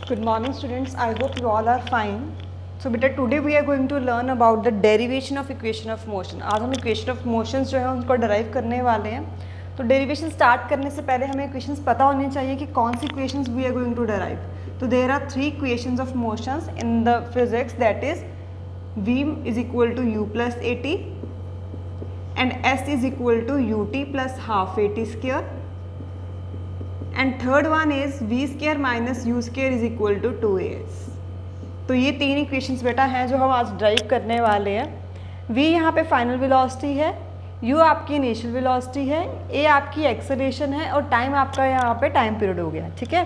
Good morning students, I hope you all are fine. So beta today we are going to learn about the derivation of equation of motion. आज हम equation of motions जो है उनको derive करने वाले हैं. तो derivation start करने से पहले हमें equations पता होनी चाहिए कि कौन सी equations we are going to derive. तो there are three equations of motions in the physics, that is v is equal to u plus at and s is equal to ut plus half at square. And third one is v square minus u square is equal to 2as. तो ये तीन equations बेटा हैं जो हम आज drive करने वाले हैं. v यहाँ पे फाइनल वेलोसिटी है, u आपकी इनिशियल वेलोसिटी है, a आपकी एक्सेलरेशन है और टाइम आपका यहाँ पे टाइम पीरियड हो गया. ठीक है,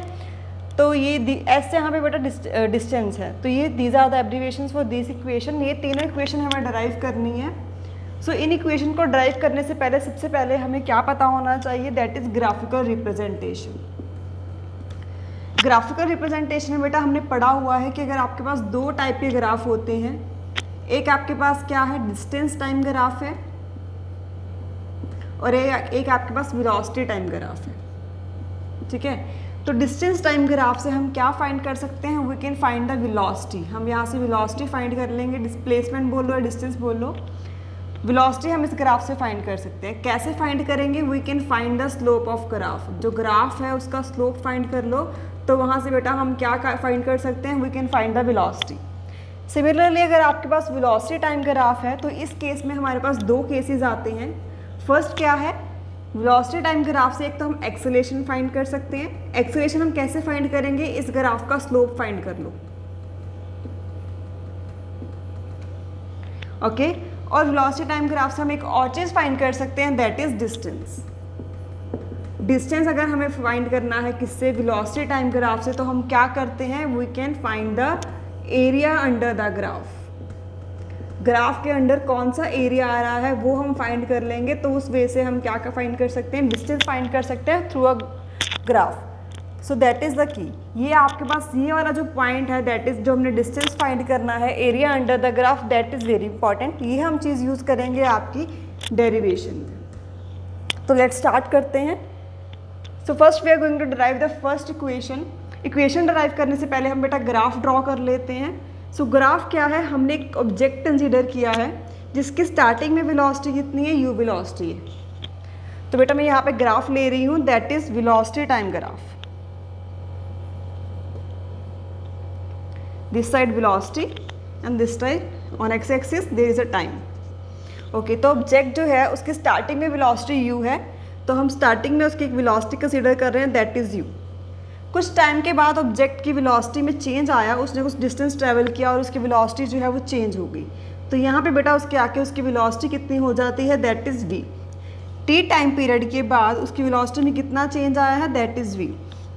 तो ये s से यहाँ पे बेटा डिस्टेंस है. तो ये these are the abbreviations for this equation. ये तीनों इक्वेशन हमें ड्राइव करनी है. सो इन इक्वेशन को ड्राइव करने से पहले सबसे पहले हमें क्या पता होना चाहिए, that is graphical representation. Graphical representation में बेटा हमने पढ़ा हुआ है कि अगर आपके पास दो टाइप के ग्राफ होते हैं, एक आपके पास क्या है डिस्टेंस टाइम ग्राफ है और एक आपके पास वेलोसिटी टाइम ग्राफ है. ठीक है, तो डिस्टेंस टाइम ग्राफ से हम क्या फाइंड कर सकते हैं, we can find the velocity. हम यहाँ से वेलोसिटी फाइंड कर लेंगे, डिस्प्लेसमेंट बोलो या डिस्टेंस बोलो, वेलोसिटी हम इस ग्राफ से फाइंड कर सकते हैं. कैसे फाइंड करेंगे, we can find the slope of graph. जो ग्राफ है उसका स्लोप फाइंड कर लो, तो वहाँ से बेटा हम क्या फाइंड कर सकते हैं, we can find the velocity. Similarly अगर आपके पास वेलोसिटी टाइम ग्राफ है तो इस केस में हमारे पास दो केसेस आते हैं. फर्स्ट क्या है, वेलोसिटी टाइम ग्राफ से एक तो हम एक्सेलरेशन फाइंड कर सकते हैं. एक्सेलरेशन हम कैसे फाइंड करेंगे, इस ग्राफ का स्लोप फाइंड कर लो. ओके, और वेलोसिटी टाइम ग्राफ से हम एक और चीज़ फाइंड कर सकते हैं, दैट इज डिस्टेंस. डिस्टेंस अगर हमें फाइंड करना है किससे, वेलोसिटी टाइम ग्राफ से, तो हम क्या करते हैं, we can find the area under the graph. Graph के अंडर कौन सा एरिया आ रहा है वो हम फाइंड कर लेंगे. तो उस वे से हम क्या फाइंड कर सकते हैं, डिस्टेंस फाइंड कर सकते हैं through a graph. So that is the key. ये आपके पास ये वाला जो पॉइंट है, दैट इज जो हमने डिस्टेंस फाइंड करना है, area under the graph, that is very important. ये हम चीज़ यूज़ करेंगे आपकी डेरिवेशन में. तो लेट्स स्टार्ट करते हैं. So first we are going to derive the first equation. Equation derive करने से पहले हम बेटा ग्राफ ड्रॉ कर लेते हैं. सो ग्राफ क्या है, हमने एक ऑब्जेक्ट कंसीडर किया है जिसकी स्टार्टिंग में वेलोसिटी कितनी है, u वेलोसिटी है. तो बेटा मैं यहाँ पे ग्राफ ले रही हूँ, that is velocity time graph. This side velocity and this side on x axis there is a time. Okay, तो ऑब्जेक्ट जो है उसकी स्टार्टिंग में वेलोसिटी u है, तो हम स्टार्टिंग में उसकी एक वेलोसिटी कंसीडर कर रहे हैं, दैट इज़ u. कुछ टाइम के बाद ऑब्जेक्ट की वेलोसिटी में चेंज आया, उसने कुछ डिस्टेंस ट्रैवल किया और उसकी वेलोसिटी जो है वो चेंज हो गई. तो यहाँ पे बेटा उसके आके उसकी वेलोसिटी कितनी हो जाती है, that is v. t time period के बाद उसकी वेलोसिटी में कितना चेंज आया है, दैट इज़ v.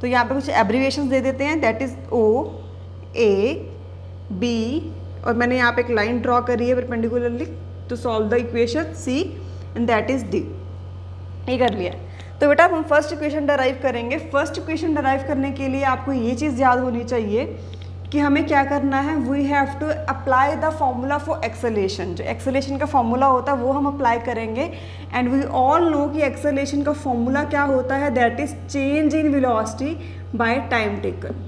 तो यहाँ पे कुछ एब्रीविएशंस दे देते हैं, that is o, a, b और मैंने यहाँ पे एक लाइन ड्रॉ करी है perpendicularly to solve the equation c and that is d. ये कर लिया. तो बेटा हम फर्स्ट इक्वेशन डराइव करेंगे. फर्स्ट इक्वेशन डराइव करने के लिए आपको ये चीज़ याद होनी चाहिए कि हमें क्या करना है, we have to apply the formula for acceleration. जो एक्सेलरेशन का फॉर्मूला होता है वो हम अप्लाई करेंगे. एंड वी ऑल नो कि एक्सेलरेशन का फॉर्मूला क्या होता है, that is change in velocity by time taken.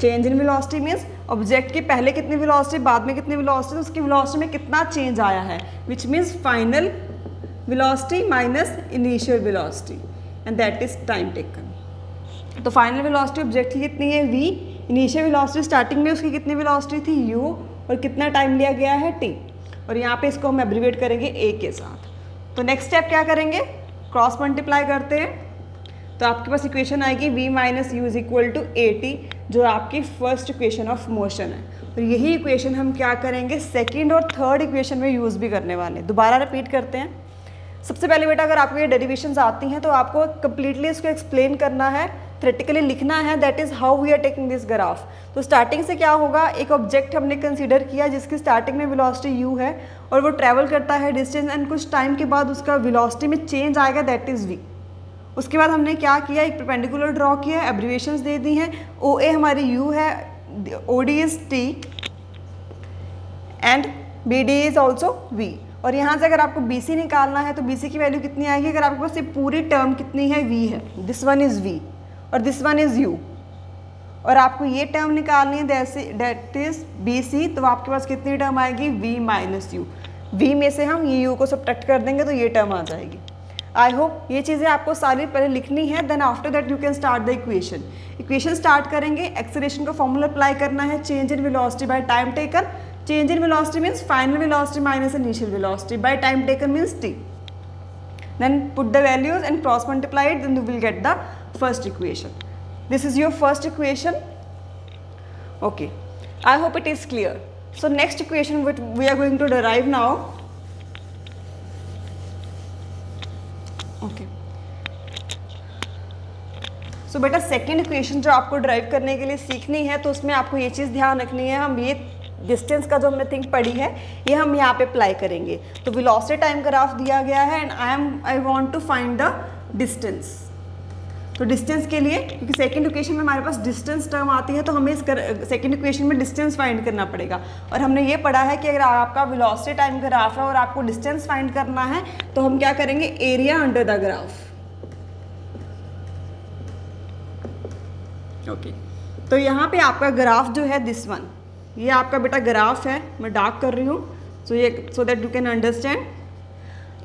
Change in velocity means object की पहले कितनी वेलोसिटी, बाद में कितनी वेलोसिटी, उसकी वेलोसिटी में कितना चेंज आया है, which means final velocity minus initial velocity and that is time taken. तो फाइनल वेलोसिटी ऑब्जेक्ट की कितनी है, v. इनिशियल वेलोसिटी स्टार्टिंग में उसकी कितनी वेलोसिटी थी, u, और कितना टाइम लिया गया है, t. और यहाँ पे इसको हम एब्रीवेट करेंगे a के साथ. तो नेक्स्ट स्टेप क्या करेंगे, क्रॉस मल्टीप्लाई करते हैं. तो आपके पास इक्वेशन आएगी v minus u is equal to at, जो आपकी फर्स्ट इक्वेशन ऑफ मोशन है. और यही इक्वेशन हम क्या करेंगे, सेकंड और थर्ड इक्वेशन में यूज़ भी करने वाले हैं. दोबारा रिपीट करते हैं. सबसे पहले बेटा अगर आपको ये डेरिवेशंस आती हैं तो आपको कंप्लीटली इसको एक्सप्लेन करना है, थ्योरेटिकली लिखना है, that is how we are taking this graph. तो स्टार्टिंग से क्या होगा, एक ऑब्जेक्ट हमने कंसीडर किया जिसकी स्टार्टिंग में वेलोसिटी u है और वो ट्रैवल करता है डिस्टेंस, एंड कुछ टाइम के बाद उसका वेलोसिटी में चेंज आएगा, दैट इज़ v. उसके बाद हमने क्या किया, एक परपेंडिकुलर ड्रॉ किया, एब्रीविएशंस दे दी हैं. OA हमारी u है, OD is t and BD is also v. और यहाँ से अगर आपको बी सी निकालना है तो बी सी की वैल्यू कितनी आएगी, अगर आपके पास ये पूरी टर्म कितनी है, वी है, दिस वन इज़ वी और दिस वन इज़ यू, और आपको ये टर्म निकालनी है दैट इज बी सी, तो आपके पास कितनी टर्म आएगी, v माइनस यू। v में से हम ये u को सब्ट्रैक्ट कर देंगे तो ये टर्म आ जाएगी। आई होप ये चीज़ें आपको सारी पहले लिखनी है, then after that you can start the equation start करेंगे। एक्सेलरेशन का फॉर्मूला अप्लाई करना है, change in velocity by time taken. Change in velocity means final velocity minus initial velocity, by time taken means t। then put the values and cross multiply it, then you will get the first equation. This is your first equation. Okay, I hope it is clear. So next equation which we are going to derive now. Okay, so बेटा second equation जो आपको drive करने के लिए सीखनी है तो उसमें आपको ये चीज़ ध्यान रखनी है, हम ये डिस्टेंस का जो हमने थिंग पढ़ी है ये हम यहाँ पे अप्लाई करेंगे। तो वेलोसिटी टाइम ग्राफ दिया गया है and I want to find the distance. तो डिस्टेंस के लिए, क्योंकि सेकंड इक्वेशन में हमारे पास डिस्टेंस टर्म आती है तो हमें इस सेकंड इक्वेशन में डिस्टेंस फाइंड करना पड़ेगा। और हमने ये पढ़ा है कि अगर आपका वेलोसिटी टाइम ग्राफ है और आपको डिस्टेंस फाइंड करना है तो हम क्या करेंगे, area under the graph. Okay, तो यहाँ पे आपका ग्राफ जो है दिस वन, ये आपका बेटा ग्राफ है, मैं डार्क कर रही हूँ so that you can understand.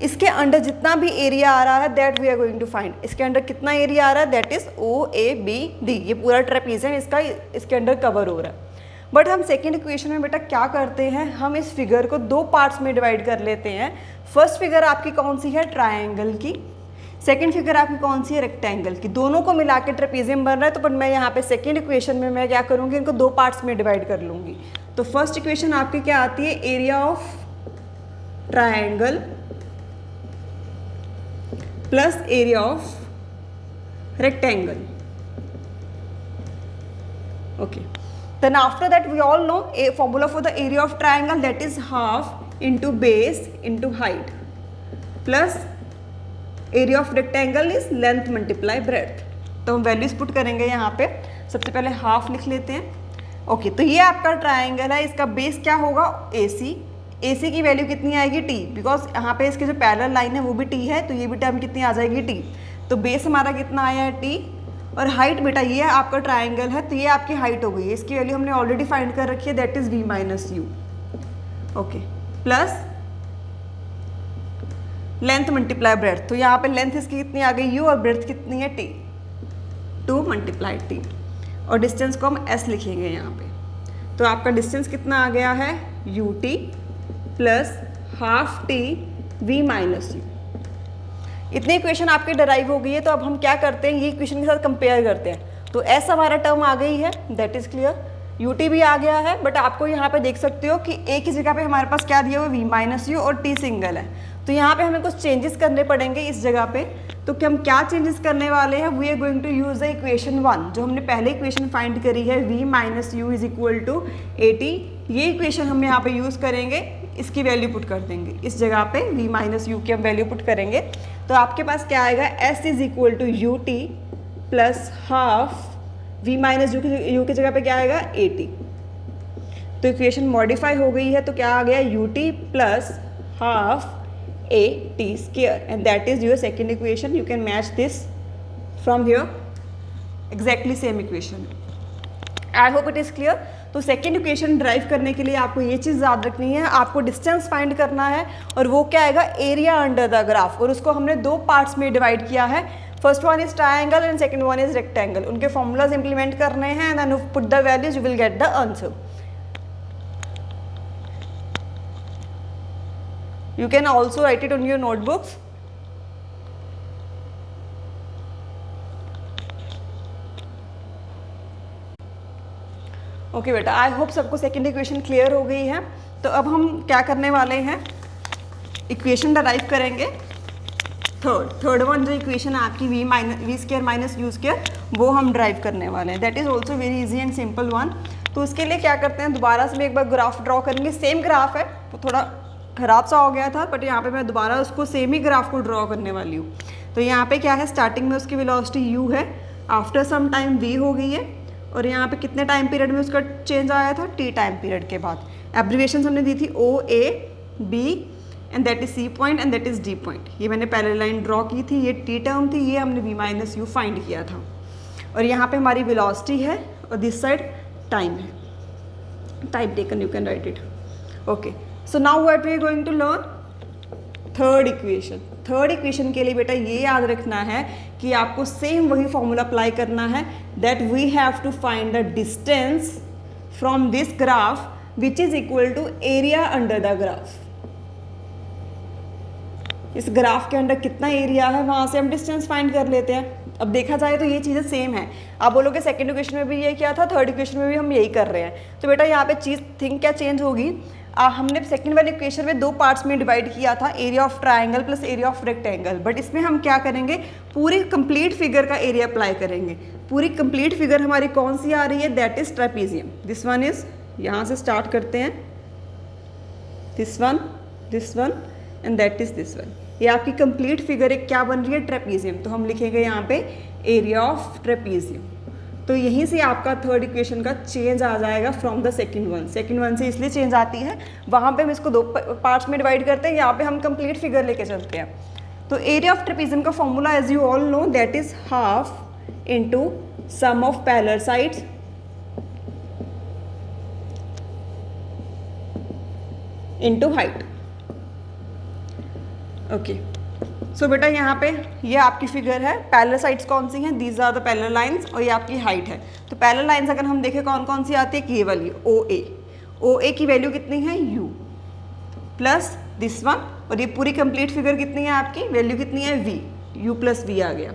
इसके अंडर जितना भी एरिया आ रहा है that we are going to find. इसके अंडर कितना एरिया आ रहा है, that is O A B D, ये पूरा ट्रेपीजियम इसका इसके अंडर कवर हो रहा है। बट हम सेकेंड इक्वेशन में बेटा क्या करते हैं, हम इस फिगर को दो पार्ट्स में डिवाइड कर लेते हैं। फर्स्ट फिगर आपकी कौन सी है, ट्राइंगल की, सेकेंड फिगर आपकी कौन सी है, रेक्टेंगल की। दोनों को मिला के ट्रेपीजियम बन रहा है, तो पर मैं यहाँ पे सेकेंड इक्वेशन में मैं क्या करूँगी, इनको दो पार्ट्स में डिवाइड कर लूँगी। तो फर्स्ट इक्वेशन आपकी क्या आती है, area of triangle plus area of rectangle. Okay, then after that we all know a formula for the area of triangle, that is half into base into height plus area of rectangle is length multiply breadth. तो हम values put करेंगे यहाँ पे, सबसे पहले half लिख लेते हैं। ओके, तो ये आपका ट्राइंगल है, इसका बेस क्या होगा, AC। AC की वैल्यू कितनी आएगी, T, बिकॉज यहाँ पे इसके जो पैरेलल लाइन है वो भी T है, तो ये भी टर्म कितनी आ जाएगी, T। तो बेस हमारा कितना आया है, T, और हाइट बेटा ये आपका ट्राइंगल है तो ये आपकी हाइट हो गई है, इसकी वैल्यू हमने ऑलरेडी फाइंड कर रखी है, that is V minus you. Okay, plus length multiply breadth, तो यहाँ पे लेंथ इसकी कितनी आ गई, U, और ब्रेड्थ कितनी है, T, 2 मल्टीप्लाई T, और डिस्टेंस को हम S लिखेंगे यहाँ पे। तो आपका डिस्टेंस कितना आ गया है, UT plus half T V minus you. इतनी इक्वेशन आपकी डराइव हो गई है, तो अब हम क्या करते हैं, ये इक्वेशन के साथ कंपेयर करते हैं। तो S हमारा टर्म आ गई है, दैट इज क्लियर, UT भी आ गया है, बट आपको यहाँ पे देख सकते हो कि एक ही जगह पे हमारे पास क्या दिया हुआ है, V माइनस यू, और T सिंगल है। तो यहाँ पे हमें कुछ चेंजेस करने पड़ेंगे इस जगह पे। तो हम क्या चेंजेस करने वाले हैं, we are going to use the equation 1 जो हमने पहले इक्वेशन फाइंड करी है, V minus u is equal to 80। ये इक्वेशन हम यहाँ पे यूज़ करेंगे, इसकी वैल्यू पुट कर देंगे इस जगह पे, V माइनस यू की हम वैल्यू पुट करेंगे। तो आपके पास क्या आएगा, S is equal to UT plus half V minus u की जगह पे क्या आएगा, 80। तो इक्वेशन मॉडिफाई हो गई है, तो क्या आ गया, UT plus half AT square, and that is your second equation. You can match this from here, exactly same equation. I hope it is clear. तो सेकेंड इक्वेशन ड्राइव करने के लिए आपको ये चीज़ याद रखनी है, आपको डिस्टेंस फाइंड करना है, और वो क्या आएगा, एरिया अंडर द ग्राफ, और उसको हमने दो पार्ट्स में डिवाइड किया है। First one is triangle and second one is rectangle. उनके फॉर्मूलाज इंप्लीमेंट करने हैं, and then put the values, you will get the answer. You can also write it on your notebooks. Okay बेटा, I hope सबको second equation clear हो गई है। तो अब हम क्या करने वाले हैं, इक्वेशन डराइव करेंगे थर्ड वन, जो इक्वेशन है आपकी v square minus u square, वो हम ड्राइव करने वाले हैं। That is also very easy and simple one. तो उसके लिए क्या करते हैं, दोबारा से एक बार ग्राफ ड्रॉ करेंगे। सेम ग्राफ है, तो थोड़ा खराब सा हो गया था, बट यहाँ पे मैं दोबारा उसको सेम ही ग्राफ को ड्रॉ करने वाली हूँ। तो यहाँ पे क्या है, स्टार्टिंग में उसकी वेलोसिटी u है, आफ्टर सम टाइम v हो गई है, और यहाँ पे कितने टाइम पीरियड में उसका चेंज आया था, t टाइम पीरियड के बाद। एब्रीविएशन हमने दी थी O A B and that is C point and that is D point. ये मैंने पहले लाइन ड्रॉ की थी, ये टी टर्म थी, ये हमने v माइनस यू फाइंड किया था। और यहाँ पे हमारी वेलोसिटी है और दिस साइड टाइम है, time taken, you can write it. Okay, so now what we are going to learn third equation. Third equation के लिए बेटा ये याद रखना है कि आपको सेम वही फॉर्मूला अप्लाई करना है, that we have to find the distance from this graph which is equal to area under the graph. इस ग्राफ के अंदर कितना एरिया है वहाँ से हम डिस्टेंस फाइंड कर लेते हैं। अब देखा जाए तो ये चीज़ें सेम है। आप बोलोगे सेकंड इक्वेशन में भी ये किया था, थर्ड इक्वेशन में भी हम यही कर रहे हैं। तो बेटा यहाँ पे चीज़ थिंग क्या चेंज होगी, हमने सेकंड वाले इक्वेशन में दो पार्ट्स में डिवाइड किया था, area of triangle plus area of rectangle, but इसमें हम क्या करेंगे, पूरी कंप्लीट फिगर का एरिया अप्लाई करेंगे। पूरी कंप्लीट फिगर हमारी कौन सी आ रही है, that is trapezium. This one is, यहाँ से स्टार्ट करते हैं, this one and that is this one. ये आपकी कंप्लीट फिगर एक क्या बन रही है, ट्रेपीजियम। तो हम लिखेंगे यहाँ पे एरिया ऑफ ट्रेपीजियम। तो यहीं से आपका थर्ड इक्वेशन का चेंज आ जाएगा from the second one. Second one से इसलिए चेंज आती है, वहाँ पे हम इसको दो पार्ट्स में डिवाइड करते हैं, यहाँ पे हम कंप्लीट फिगर लेके चलते हैं। तो एरिया ऑफ ट्रेपीजियम का formula as you all know that is half into sum of parallel sides into height. Okay, so बेटा यहाँ पे ये आपकी फिगर है, पैरेलल साइड्स कौन सी हैं, these are the parallel lines, और ये आपकी हाइट है। तो पैरेलल लाइंस अगर हम देखें कौन कौन सी आती है, ये वाली ओ ए की वैल्यू कितनी है, u प्लस दिस वन, और ये पूरी कंप्लीट फिगर कितनी है आपकी, वैल्यू कितनी है, v, u प्लस v आ गया।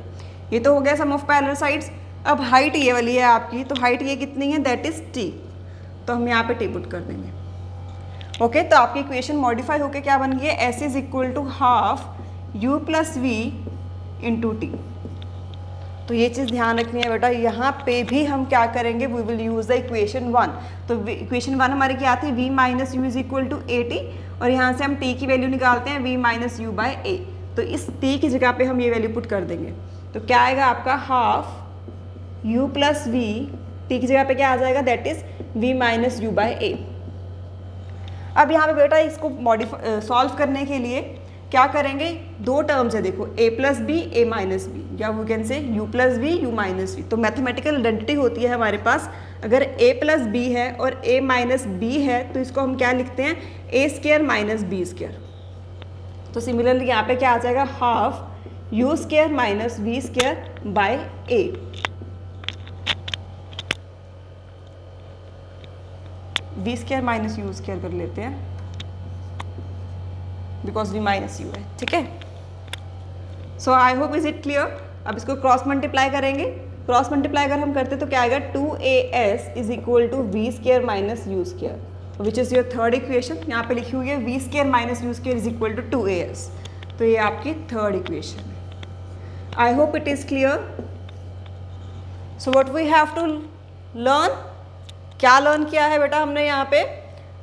ये तो हो गया सम ऑफ पैरेलल साइड्स। अब हाइट ये वाली है आपकी, तो हाइट ये कितनी है, दैट इज t, तो हम यहाँ पे t पुट कर देंगे। ओके, तो आपकी इक्वेशन मॉडिफाई होकर क्या बन गई है, s is equal to half u plus v into t. तो ये चीज़ ध्यान रखनी है बेटा, यहाँ पे भी हम क्या करेंगे, we will use the equation one. तो इक्वेशन वन हमारी क्या थी, v minus u is equal to a t, और यहाँ से हम t की वैल्यू निकालते हैं v माइनस यू बाई ए। तो इस t की जगह पे हम ये वैल्यू पुट कर देंगे, तो क्या आएगा आपका half u plus v, t की जगह पे क्या आ जाएगा, that is v minus u by a. अब यहाँ पे बेटा इसको मॉडिफाई सॉल्व करने के लिए क्या करेंगे, दो टर्म्स है देखो, a plus b, a minus b, या we can say u plus b, u minus b. तो मैथमेटिकल आइडेंटिटी होती है हमारे पास, अगर a प्लस बी है और a माइनस बी है तो इसको हम क्या लिखते हैं, a square minus b square. तो सिमिलरली यहाँ पे क्या आ जाएगा, half u square minus b square by a। B square minus u square कर लेते हैं, बिकॉज v माइनस यू है, ठीक है। So I hope is it clear. अब इसको क्रॉस मल्टीप्लाई करेंगे, क्रॉस मल्टीप्लाई अगर हम करते तो क्या आएगा, 2as is equal to v square minus u square, which is your third equation. यहाँ पे लिखी हुई है v square minus u square is equal to 2as। तो ये आपकी थर्ड इक्वेशन है। I hope it is clear. So what we have to learn, क्या लर्न किया है बेटा हमने, यहाँ पे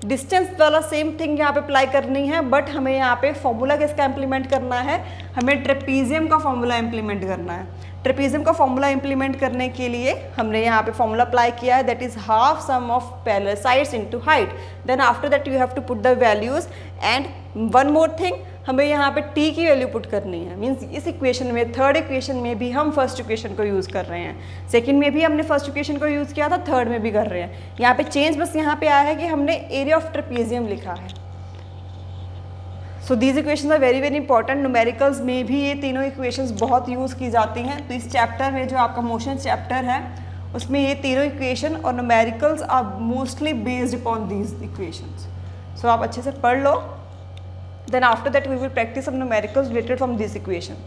डिस्टेंस वाला सेम थिंग यहाँ पे अप्लाई करनी है, बट हमें यहाँ पे फॉर्मूला किसका इम्प्लीमेंट करना है, हमें ट्रेपीजियम का फॉर्मूला इम्प्लीमेंट करना है। ट्रेपीजियम का फॉर्मूला इम्प्लीमेंट करने के लिए हमने यहाँ पे फॉर्मूला अप्लाई किया है, that is half sum of parallel sides into height. Then after that you have to put the values, and one more thing, हमें यहाँ पे t की वैल्यू पुट करनी है। मीन्स इस इक्वेशन में, थर्ड इक्वेशन में भी हम फर्स्ट इक्वेशन को यूज़ कर रहे हैं, सेकंड में भी हमने फर्स्ट इक्वेशन को यूज़ किया था, थर्ड में भी कर रहे हैं। यहाँ पे चेंज बस यहाँ पे आया है कि हमने एरिया ऑफ ट्रेपीजियम लिखा है। So these equations are very very important. Numericals में भी ये तीनों इक्वेशंस बहुत यूज़ की जाती हैं। तो इस चैप्टर में जो आपका मोशन चैप्टर है उसमें ये तीनों इक्वेशन और numericals are mostly based upon these equations. So आप अच्छे से पढ़ लो, then after that we will practice some numericals related from this equation.